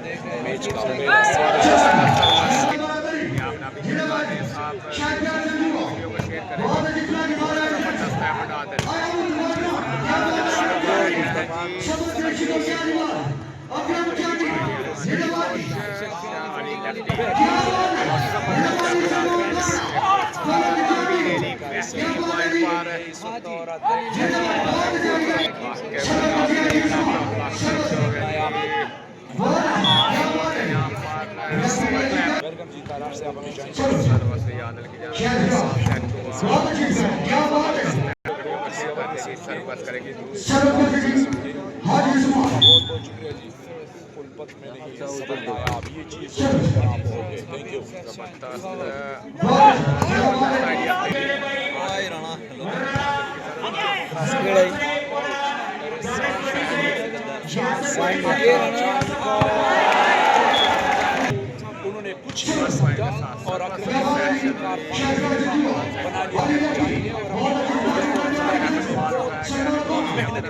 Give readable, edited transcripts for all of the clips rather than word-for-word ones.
Match का welcome जी ताराब से आप हमें ज्वाइन करेंगे। बहुत बहुत शुक्रिया जी। पुलपत में नहीं सबक आया अब ये चीज़ खराब हो गई। Thank you. उन्होंने कुछ नहीं समझा और अपने बना लिया चाहिए और मेहनत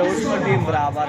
उसको टीम बराबर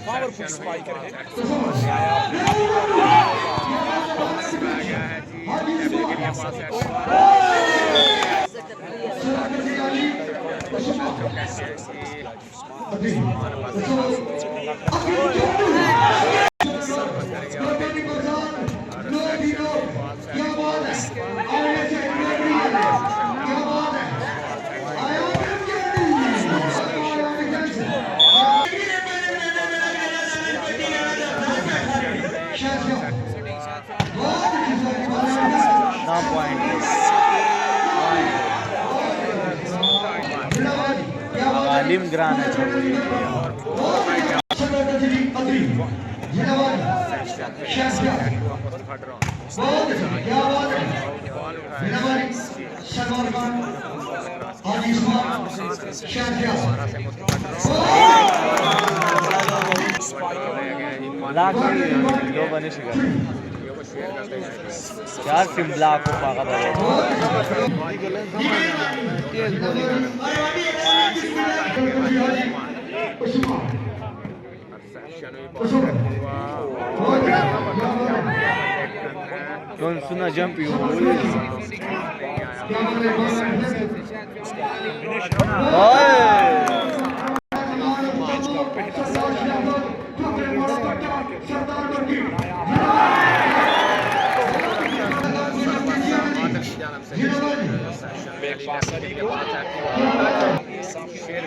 पावरफुल स्पाइकर है। Alim Grana चार सिम ब्लॉक को पागा कौन सुना जंप यू शेर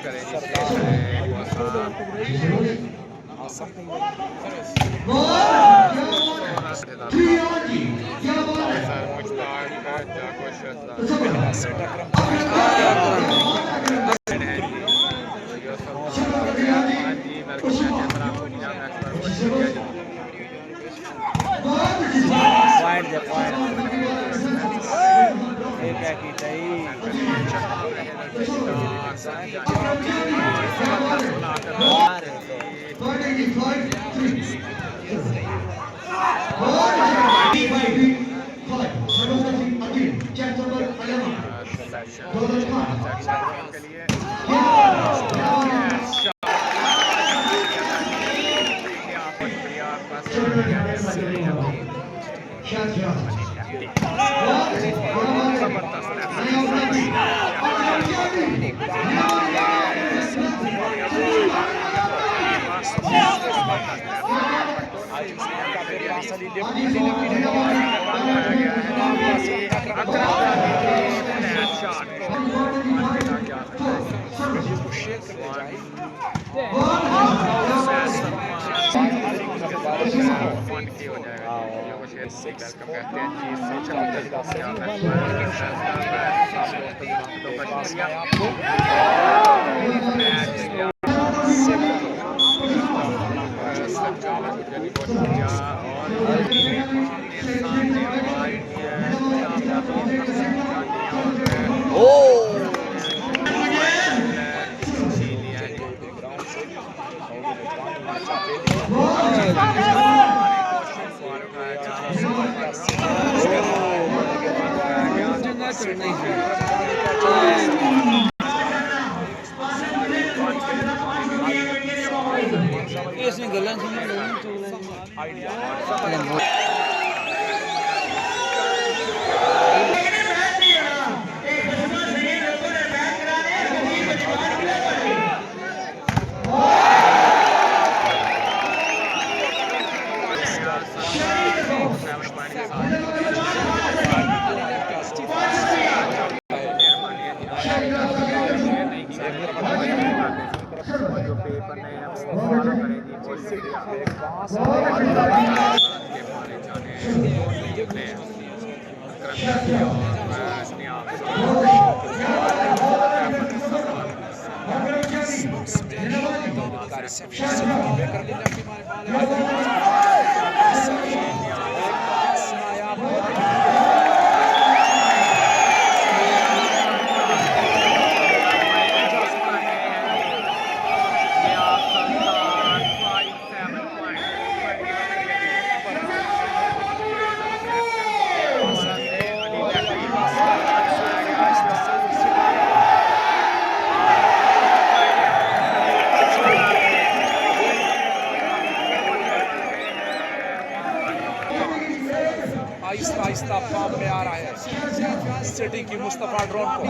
आहिस्ता आहिस्ता फॉर्म में आ रहा है सिटी की मुस्तफा ड्रोन को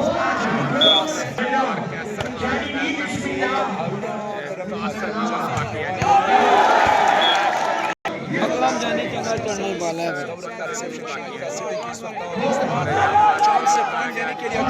जाने के बाद चढ़ने वाला है देने के लिए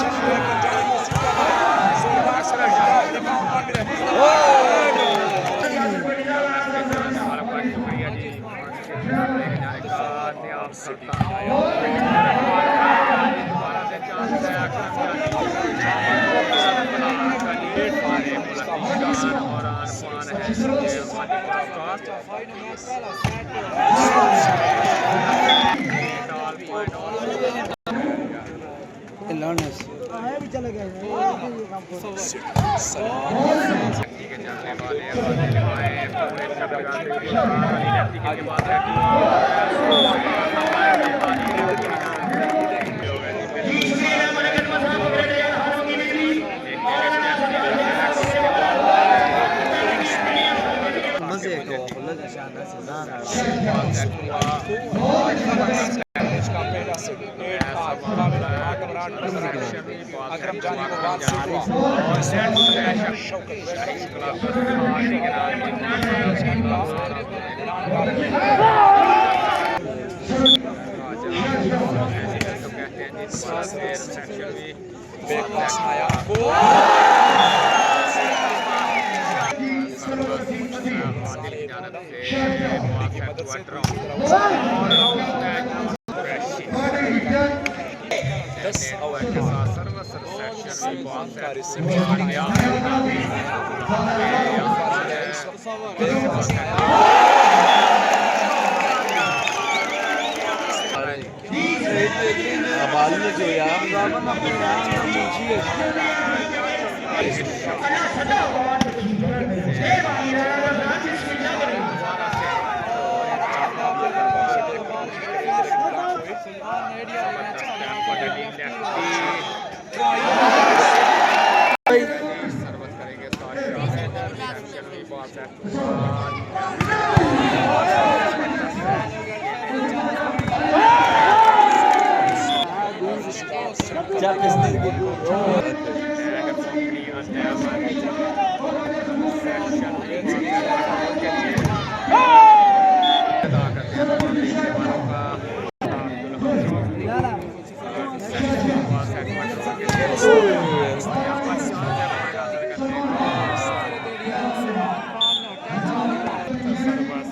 अकरम जानी को बात से फिर से दूसरी तरफ सलमान का रिसीवर आया जो यार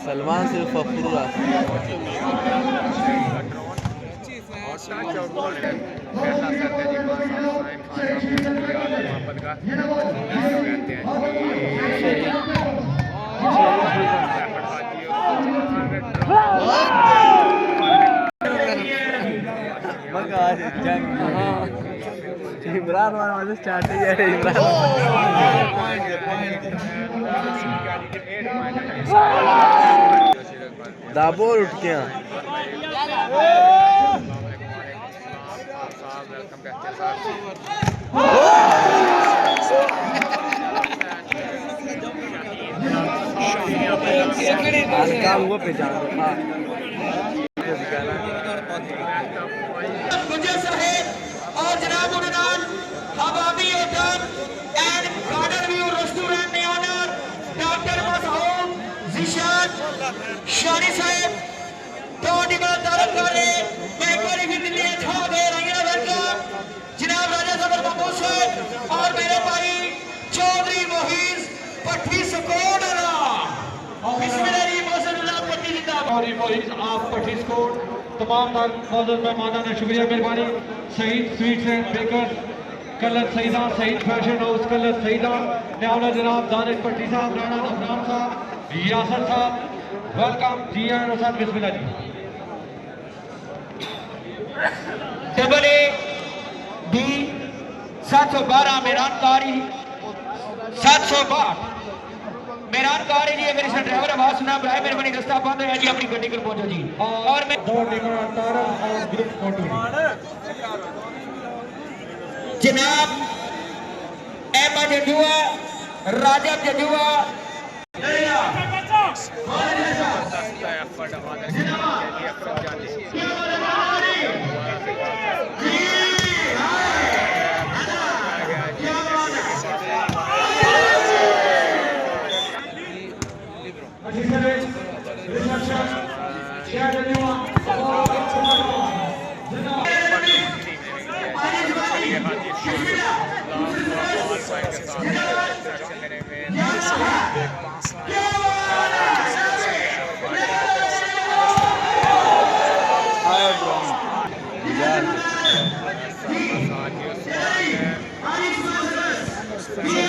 सलमान सिर्फ फखरुरा इमरान वाला स्टार्ट है दाबोर उठ के काम वो पहचान और जनाब उन्नान हवाबी hotel and garden view restaurant ने ऑनर डॉक्टर मसऊद जिशान शानी साहब तो निगल तारक करे मैं एक बार फिर दिल्ली छा दे रही है वेलकम जनाब राजा सबर महमूद साहब और मेरे भाई चौधरी मोहिज पट्टी स्कोर बिस्मिल्लाह मौजूदा पट्टी जिंदाबाद और मोहिज आप पट्टी स्कोर तमाम मौजूद मेहमानों ने शुक्रिया मेहरबानी सईद स्वीट्स एंड बेकर्स कलर सईदा सईद फैशन हाउस कलर सईदा न्यावला जनाब दानिश पट्टी साहब राणा अफरान साहब यासर साहब वेलकम जी एंड साहब बिस्मिल्लाह जी डबल ए डी 712 मेरानकारी 762 मेरानकारी जी अगर इसका ड्राइवर आवाज सुना ब्राय मेरे बनी रास्ता बंद है जी अपनी गड्डी कर पहुंचो जी और मैं दो टीमों तारा और ग्रुप फोटो जनाब अहमद जजुआ राजब जजुआ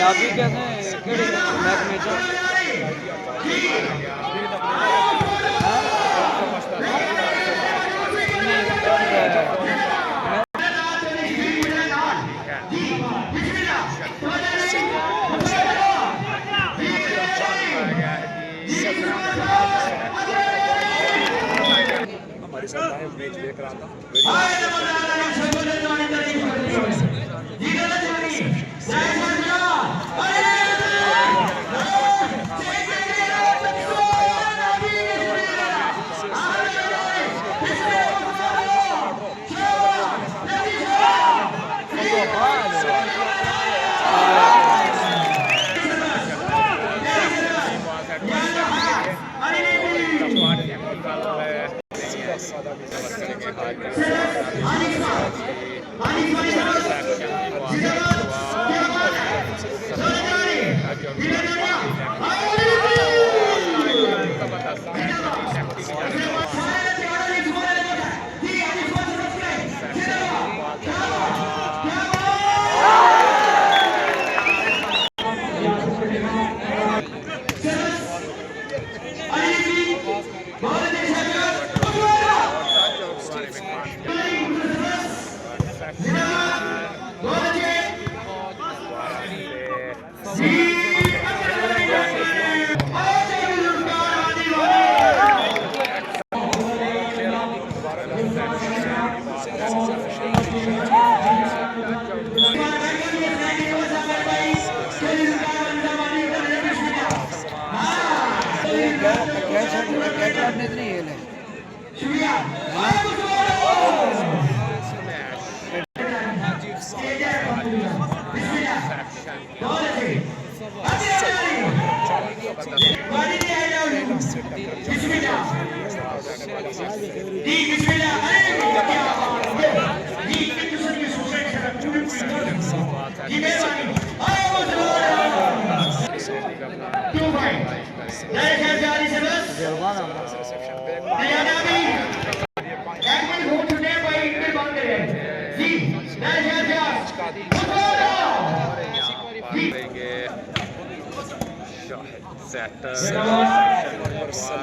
नाबी कहते हैं मैच में हमारे साथ मैच देख रहा था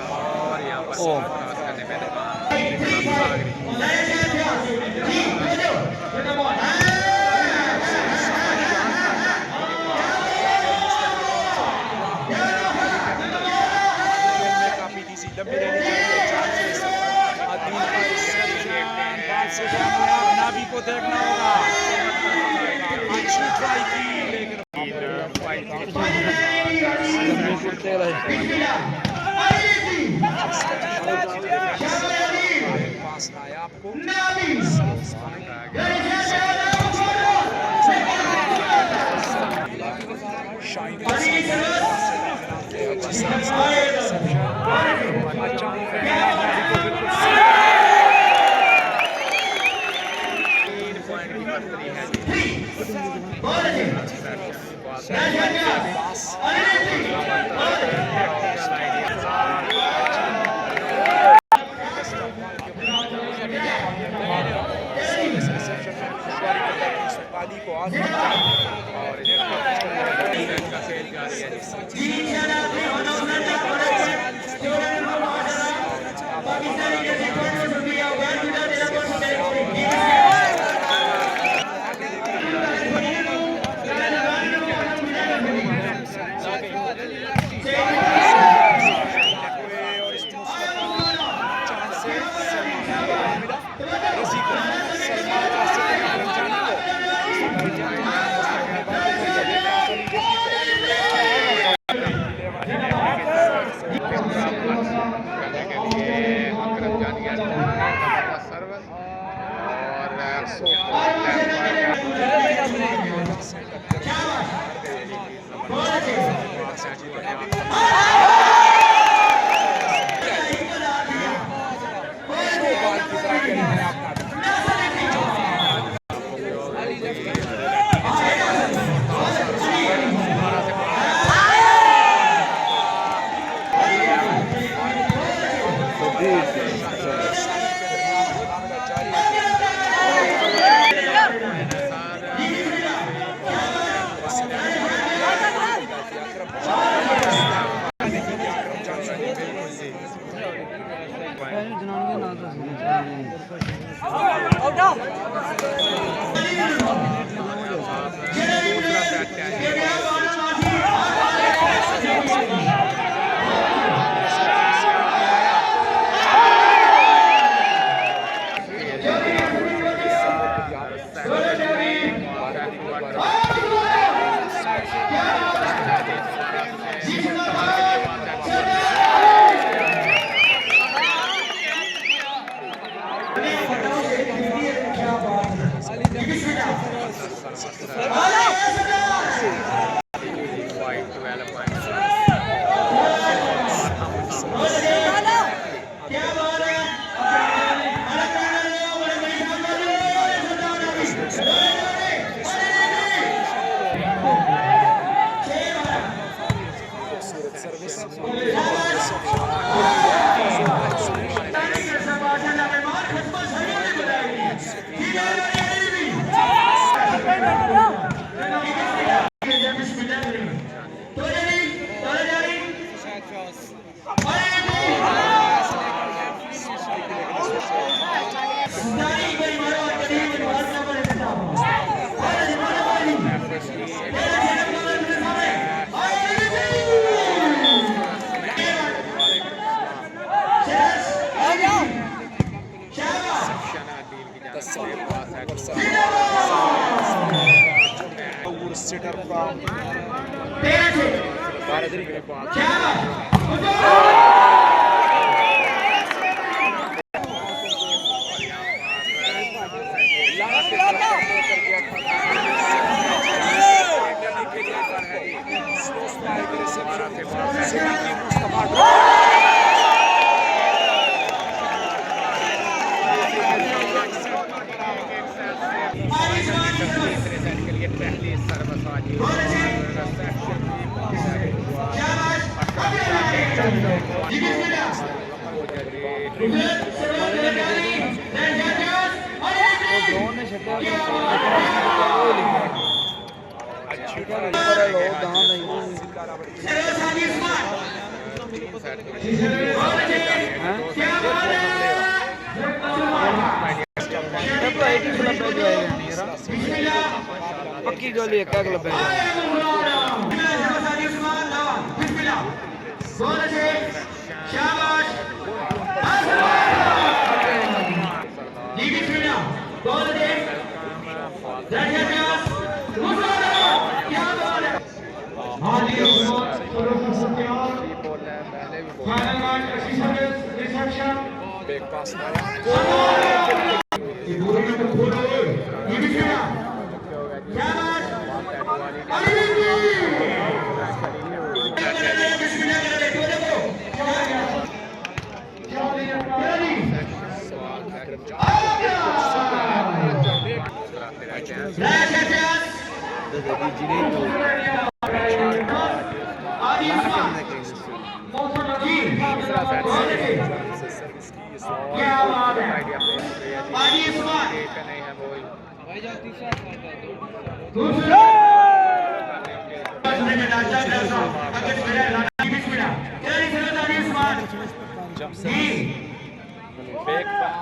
और यहाँ पर क्रॉस करने काफी इजी लंबी रहनी चाहिए। नाभी को देखना होगा। अच्छी ट्राई की लेकिन पास आया आपको पक्की गोली क्या क्लब है Big pass now. Big pass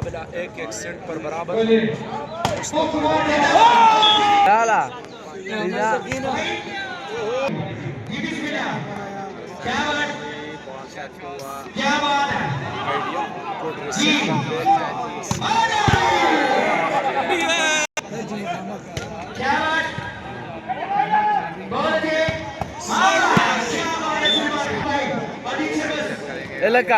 मुकाबला एक सेट पर बराबर लड़का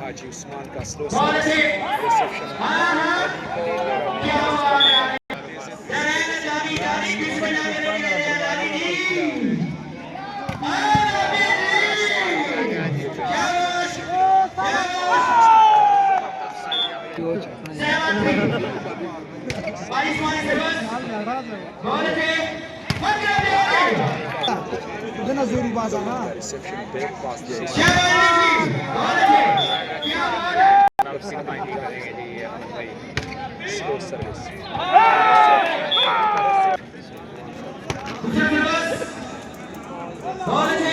हाजी उस्मान का स्लो रिसेप्शन रिसेप्शन बैक पास स्लो सर्विस Ball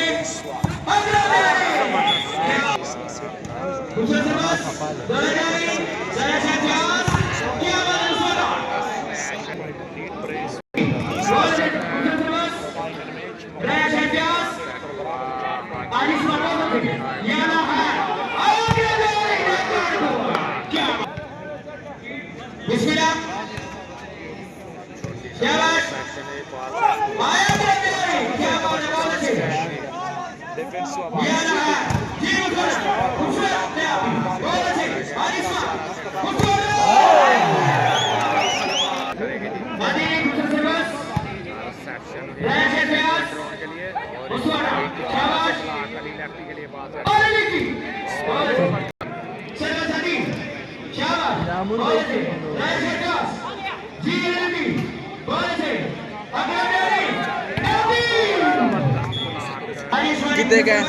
याना है आगे क्या बिस्मिल्लाह क्या बात आया क्या बात है Defensor याना है जी खूबसूरत बहुत अच्छे आरिफा कितने का है?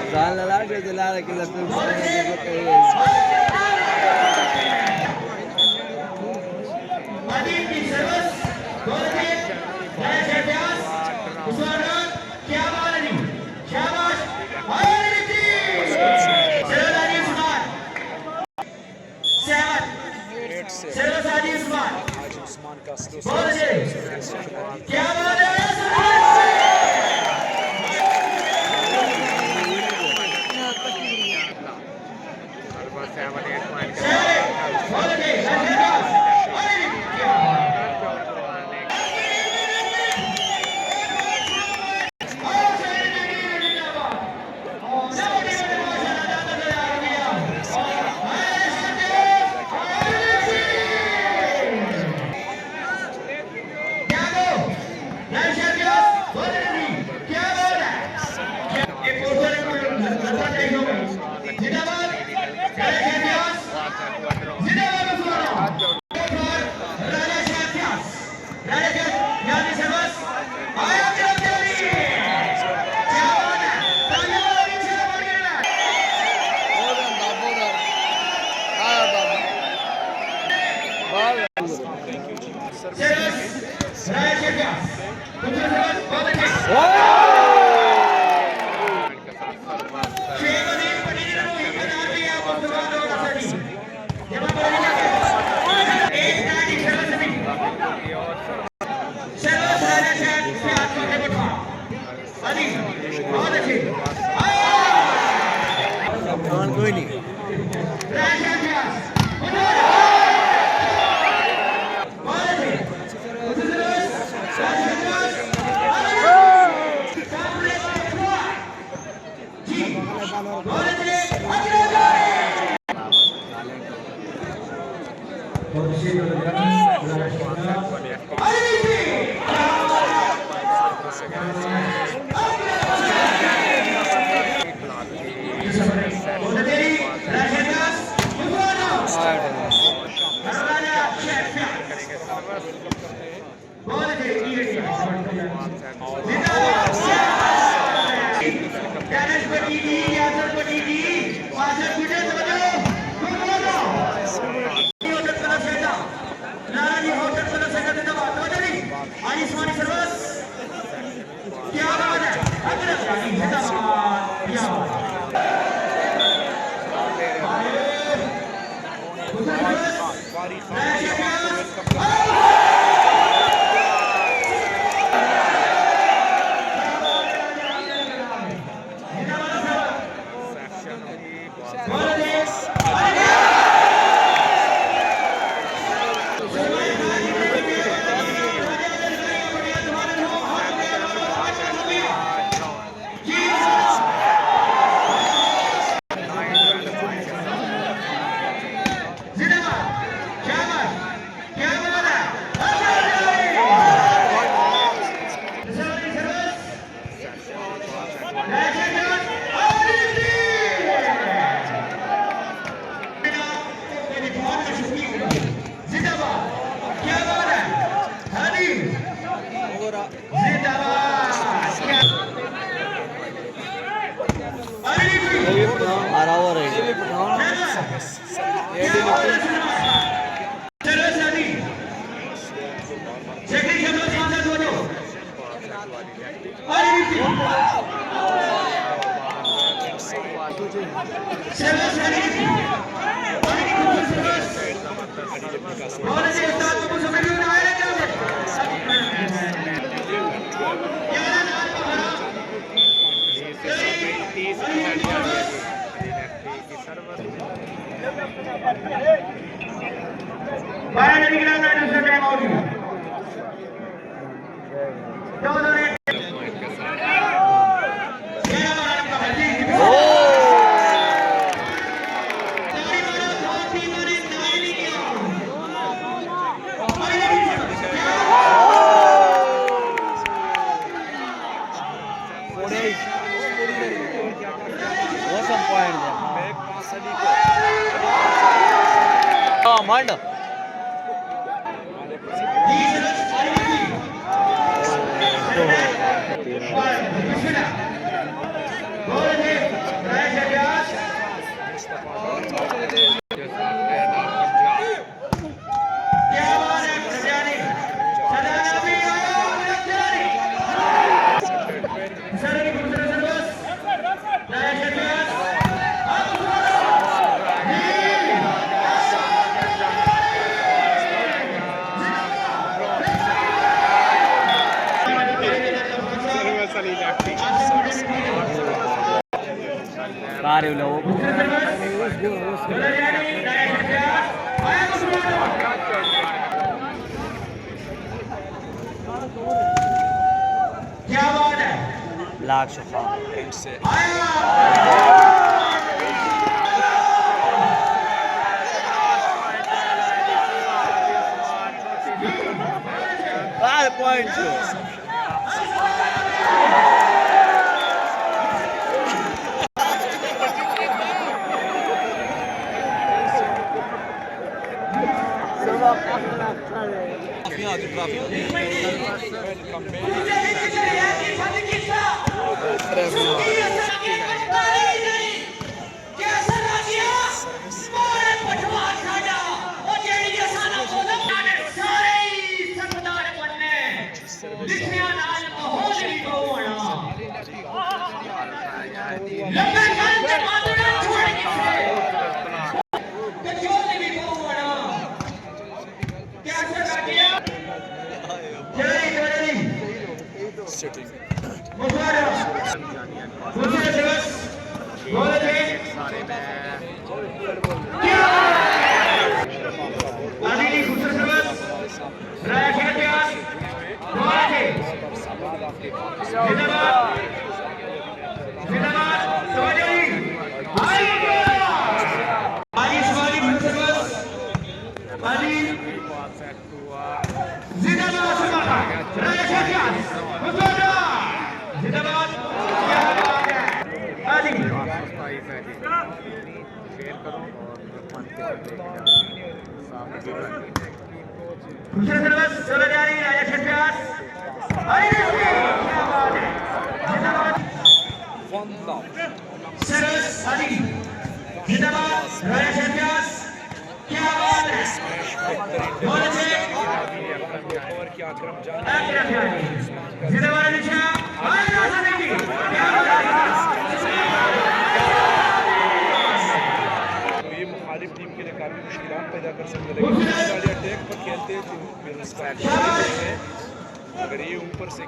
Jangan lagi jelas kita कोई नहीं बराबर है मंड कार्य ब्लैक सोफा पॉइंट पैदा कर सकते, लेकिन अटैक पर खेलते हैं तो फिर उसका अगर ये ऊपर से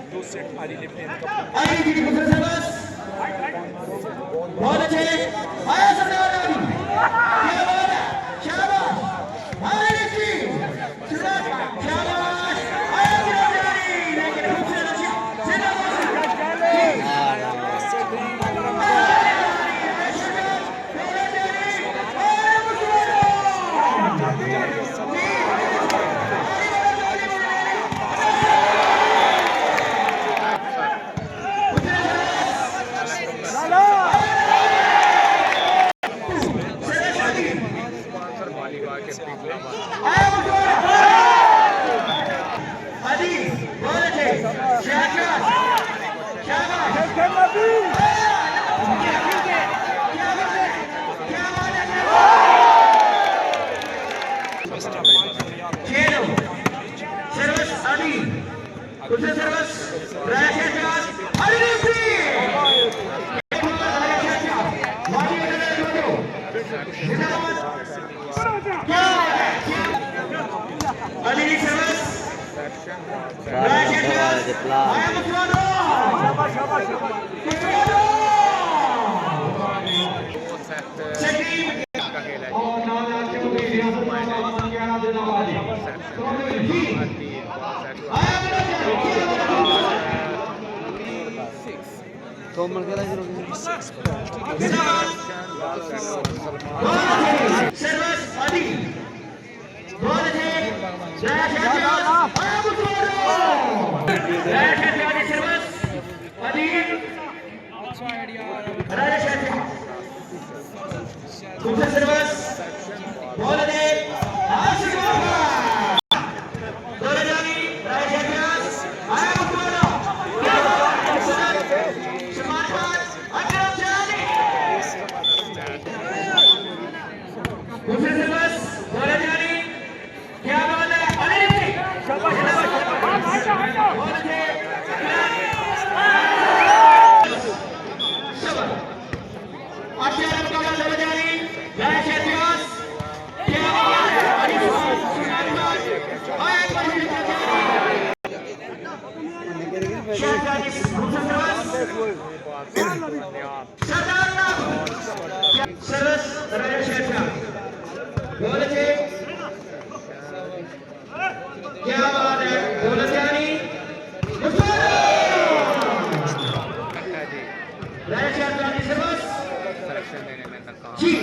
दो सेट भारी लिफ्ट बहुत अच्छे आया सरदार क्या बात है शाबाश आया जी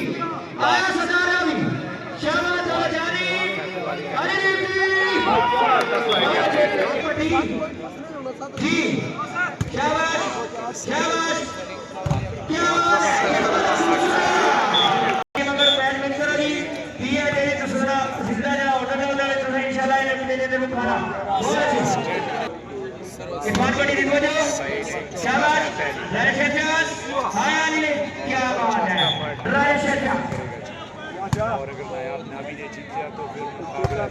शाबाश आया गिरफ्तारी लेकिन खूबसूरत और अगर नायाब नावी ने जीत लिया तो फिर मुकाबला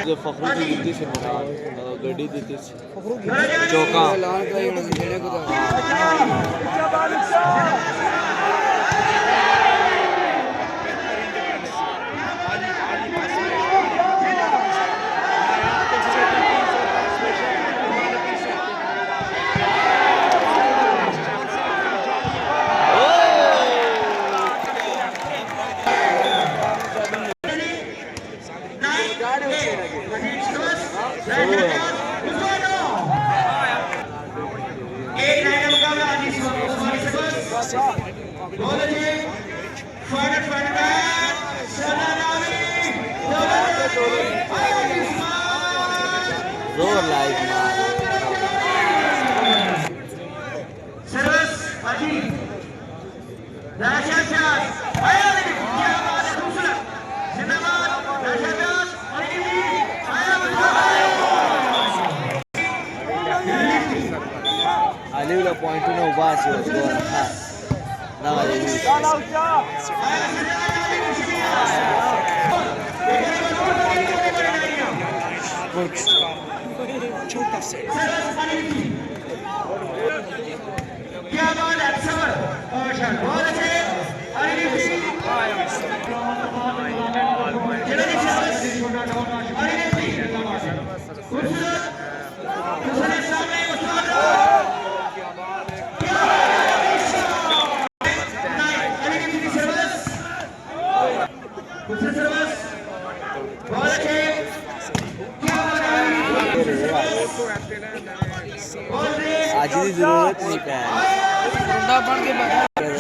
जो फखरू की दी से गड्डी दी थी चौका Final, जोर लाइक मार सर्वस हाजी राशा व्यास आया नहीं क्या बात है खूबसूरत जिंदाबाद राशा व्यास और ये भी आया अलीला पॉइंट न उभा असेल जोर हा नावा छोटा सेट क्या बात है सबर और शान बहुत अच्छे अरे जल्दी खूबसूरत दूसरे सामने उस्ताद दूसरे सर्वस बहुत अच्छे आज की जरूरत नहीं है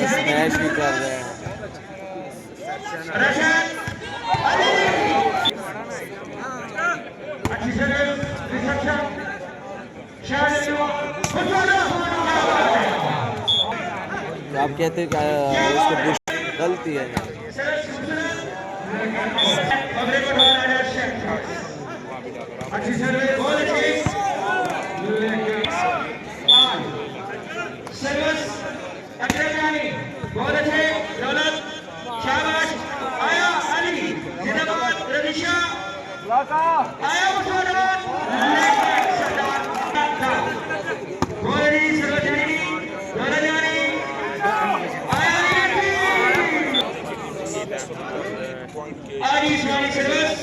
स्मैश भी कर रहे हैं रशन अच्छी सर्विस रिसेप्शन शायद तो आप कहते हैं कि उसको बुश गलती है अच्छी सर्विस बहुत अच्छी सर्विस अग्रगामी बहुत अच्छे दौलत शाबाश आया अली जिंदाबाद रविशा आया मुसलमान गोरी सरोजनी दौलतयानी आया अली स्वामी सर्विस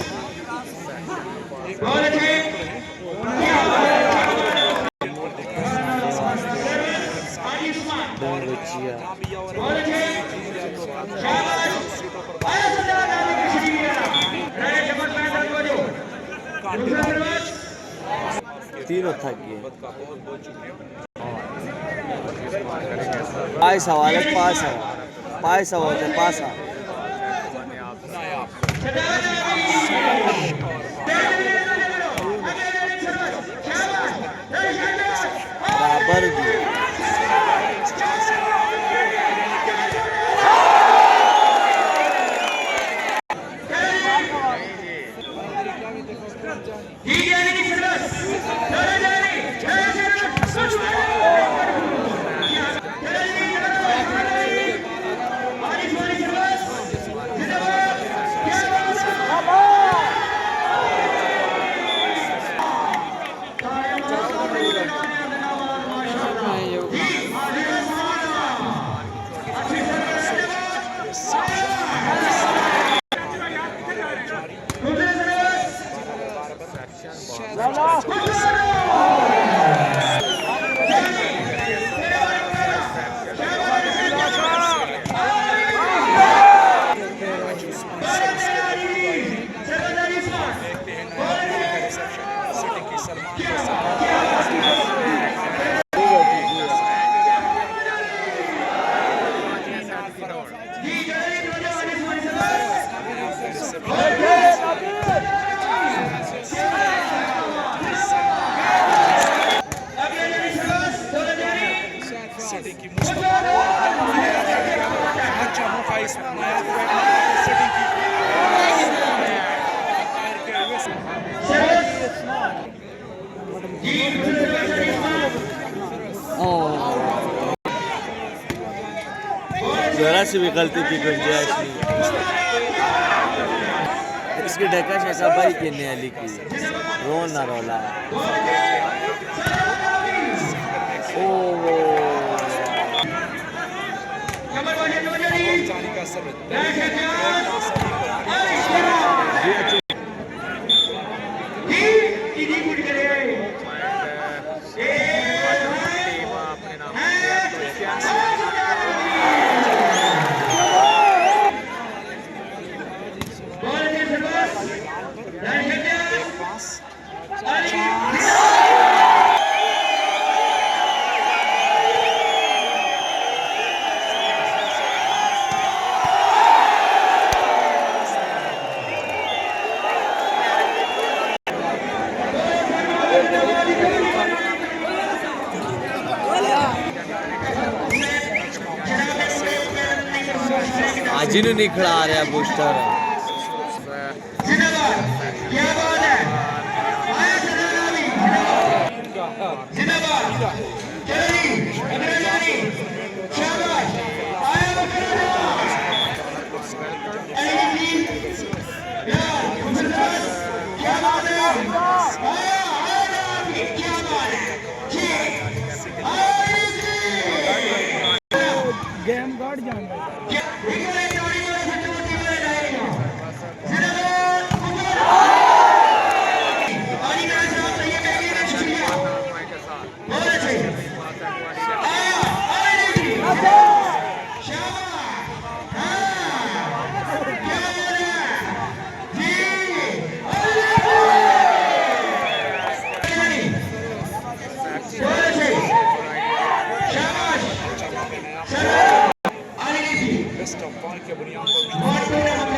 बहुत अच्छे बच्चिया बहुत अच्छे शाबाश आया सरदार नामी की श्रीया राजा जबरदस्त मैदान को दो दूसरा सर्विस तीनों थक गए पाय सवाल है पास होते पासा सरदार नामी शाबाश बराबर भी जरा सी भी गलती की गुंजाइश नहीं इसकी ढका शका भाई के अली की रोन ना रोला ओ जाने का सब भाजी नहीं खिला रहा बूस्टर जिंदाबाद क्या बात है आया सराना भी जिंदाबाद चली अग्रगामी शाबाश आया बकरा एलईडी यार खुशनवास क्या बात है आया क्या बात है जी गेम गार्ड जान क्या इकरे टोरी में सच्चो टीम में रहेगा जिंदाबाद पानी का साथ ये मेरी ने शुक्रिया बहुत अच्छे बेस्ट ऑफ पॉइंट के बुनियाद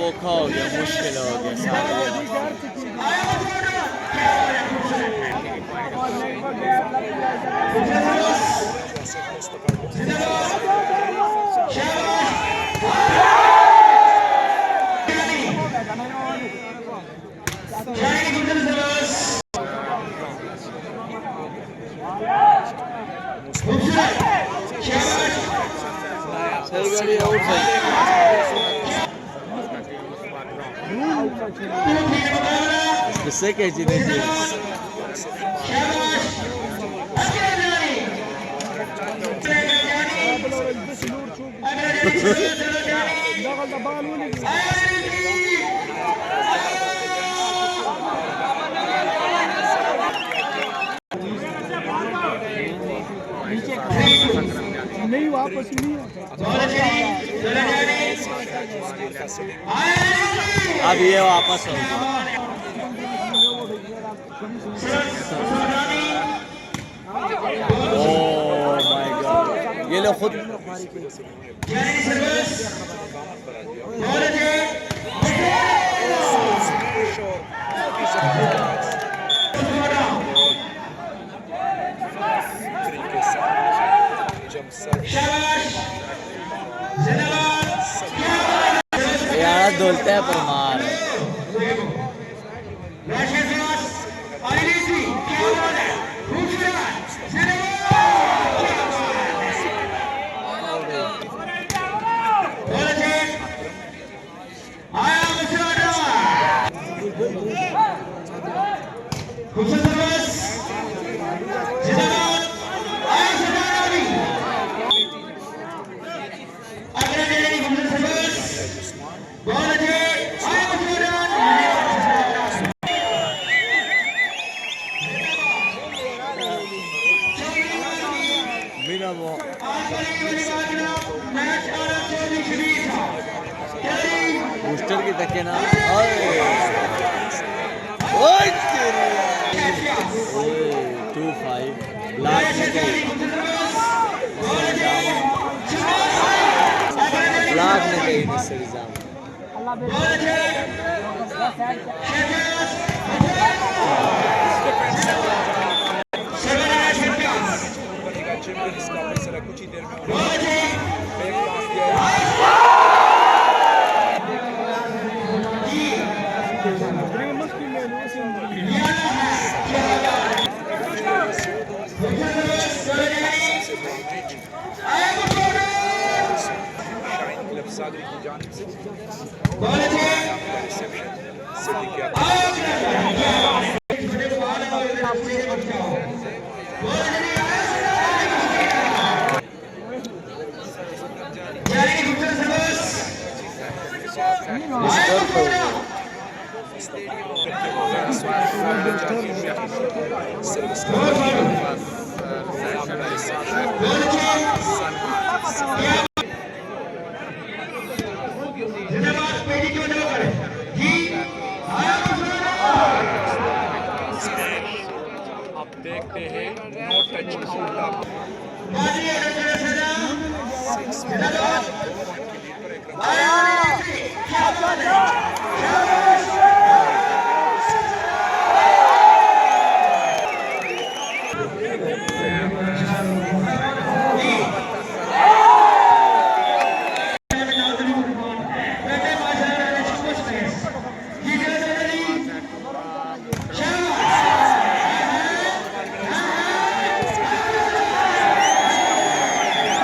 औखा हो गया मुश्किल हो गया सारे सही गाड़ी आउट सही किससे कैसी नहीं थी नहीं वापस नहीं अब ये वापस हो गया ओह माय गॉड ये लोग खुद यार डोलते हैं परमार बूस्टर की तके ना 2-5 ब्लैक में गई ब्लैक में गई नसरी जाम कुछ ही देर में सादरी की जानिब से जिंदाबाद पेड़ी क्यों ना करे जी देखते हैं नो टच उल्टा बाजी है तेरे सजा क्या बात है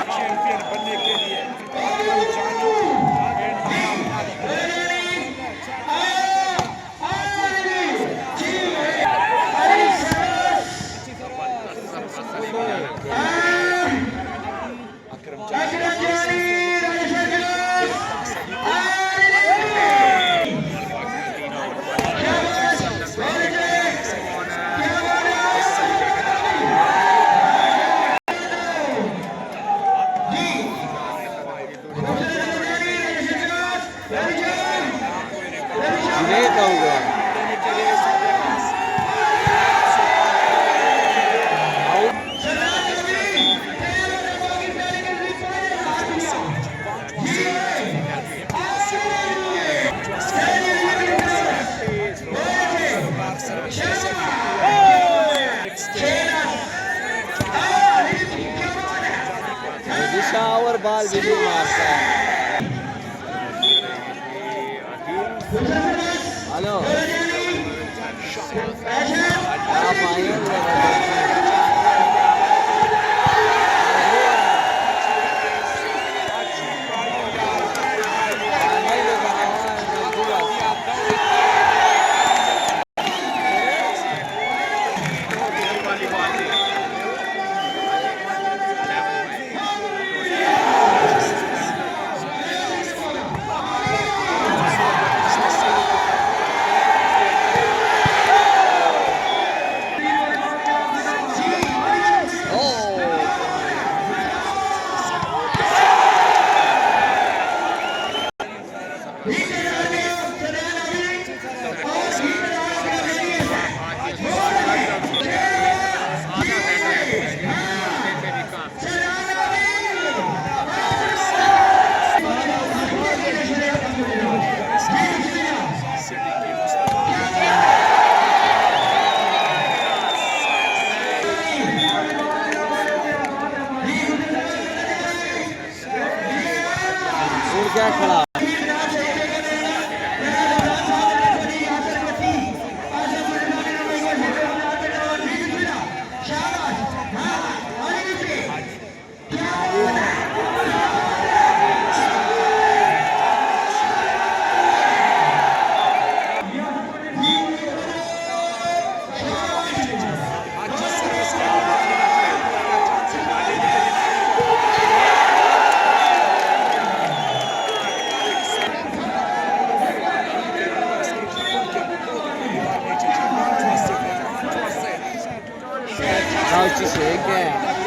चैंपियन बनने के लिए नहीं कहूँगा दिशावर बाल भी मारता है हेलो आप आइए क्या खड़ा Não, te chega.